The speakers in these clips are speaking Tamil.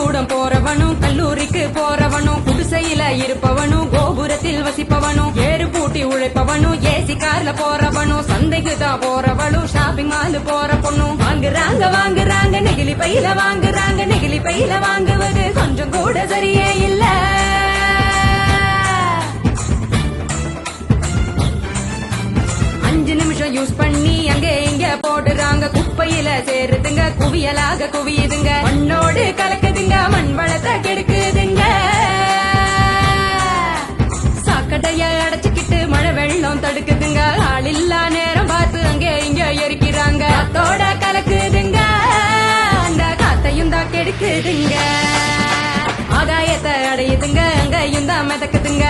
பள்ளிக்கூடம் போறவனும் கல்லூரிக்கு போறவனும் குடிசையில இருப்பவனும் கோபுரத்தில் வசிப்பவனும் ஏறு பூட்டி உழைப்பவனும் ஏசி கார்ல போறவனும் சந்தைக்கு தான் போறவனும் ஷாப்பிங் மால் போற பொண்ணும் வாங்குறாங்க நெகிழி பையில வாங்குறாங்க நெகிழி பையில வாங்குவது கொஞ்சம் கூட சரியே இல்ல. 5 நிமிஷம் யூஸ் பண்ணி அங்கே இங்க போடுறாங்க குப்பையில சேருதுங்க குவியலாக குவியுதுங்க மண்ணோடு கலக்குதுங்க மண் வளத்தை கெடுக்குதுங்க. சாக்கடைய அடைச்சுக்கிட்டு மழை வெள்ளம் தடுக்குதுங்க ஆளில்லா நேரம் பார்த்து அங்கே இங்க எரிக்கிறாங்க காத்தோட கலக்குதுங்க அந்த காத்தையும் தான் கெடுக்குதுங்க. ஆகாயத்தை அடையுதுங்க அங்கையும் தான் மிதக்குதுங்க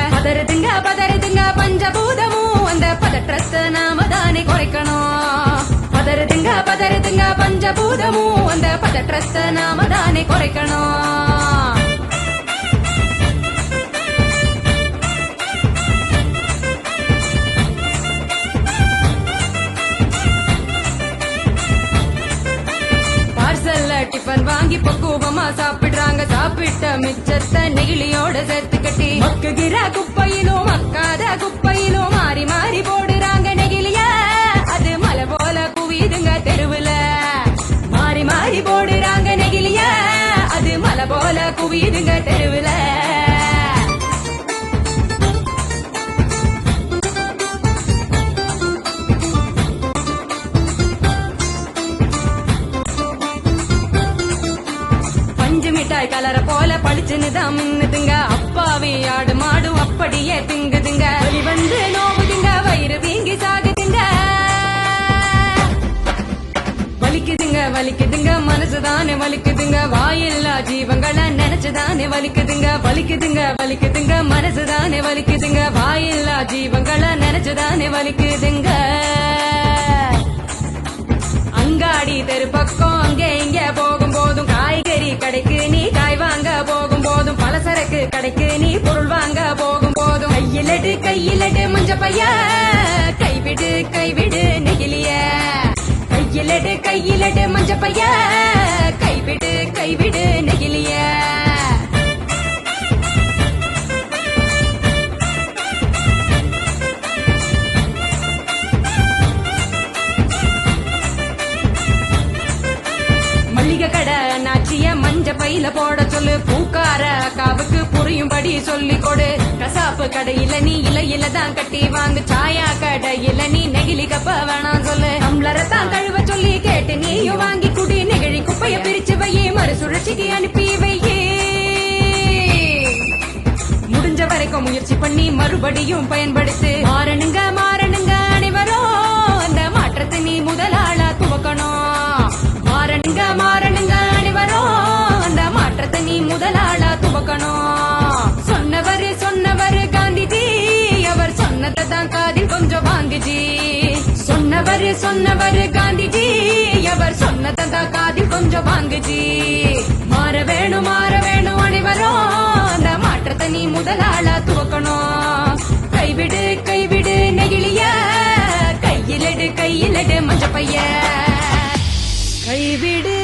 பதறுதுங்க பஞ்சபூதமும் அந்த பதற்றத்தை நாம தானே குறைக்கணும். பதறுதுங்க பஞ்சபூதமும் அந்த பதற்றத்தை நாம தானே குறைக்கணும். டிஃபன் வாங்கி பக்குவமா சாப்பிடுறாங்க சாப்பிட்ட மிச்சத்தை நெகிழியோட சேர்த்து கட்டி மக்குகிற குப்பையிலும் மக்காத குப்பையிலும் மாறி மாறி போடுறாங்க நெகிழிய அது மலை போல குவியுதுங்க தெருவுல மாறி மாறி போடுறாங்க நெகிழிய அது மலை போல குவியுதுங்க தெருவுல. மிட்டாய் கலர போல பளிச்சுன்னுதான் மின்னுதுங்க அப்பாவி ஆடு மாடும் அப்படியே திங்குதுங்க வலி வந்து நோவுதுங்க வயிறு வீங்கி சாகுதுங்க வலிக்குதுங்க மனசுதானே வலிக்குதுங்க வாயில்லா ஜீவங்களை நினைச்சுதானே வலிக்குதுங்க மனசுதானே வலிக்குதுங்க வாயில்லா ஜீவங்களை நினைச்சுதானே வலிக்குதுங்க. அங்காடி தெரு பக்கம் அங்கே இங்க போகும் போதும் காய்கறி கடைக்கு நீ காய் வாங்க போகும் போதும் பலசரக்கு கடைக்கு நீ பொருள் வாங்க போகும் போதும் கையிலடு மஞ்ச பைய கைவிடு நெகிழிய கையிலடு மஞ்ச பைய கைவிடு நெகிழிய. மல்லிகை கடை நாச்சிய மஞ்ச பையில போட சொல்லு பூக்கார அக்காவுக்கு புரியும்படி சொல்லி கொடு கசாப்பு கடையில நீ இலையில தான் கட்டி வாங்கு சாயா கடையில நீ நெகிழி கப்ப வேணாம் சொல்லு டம்ளரத்தான் கழுவ சொல்லி கேட்டு நீயும் வாங்கி குடி நெகிழி குப்பைய பிரிச்சு வையே மறுசுழற்சிக்கு அனுப்பி வையே முடிஞ்ச வரைக்கும் முயற்சி பண்ணி மறுபடியும் பயன்படுத்து மாறணுங்க அனைவரும் அந்த மாற்றத்தை நீ முதலாளா துவக்கணும். மாறணுங்க அனைவரும் அந்த மாற்றத்தை நீ முதலாளா துவக்கணும். சொன்னவர் காந்திஜி அவர் சொன்னதை தான் காதில் கொஞ்சம் வாங்குஜி சொன்னவர் காந்திஜி அவர் சொன்னதை தான் காதில் கொஞ்சம் வாங்குஜி. மாற வேணும் அனைவரும் அந்த மாற்றத்தை நீ முதலாளா துவக்கணும். கைவிடு நெகிழிய கையிலடு மஞ்ச பைய கைவிடு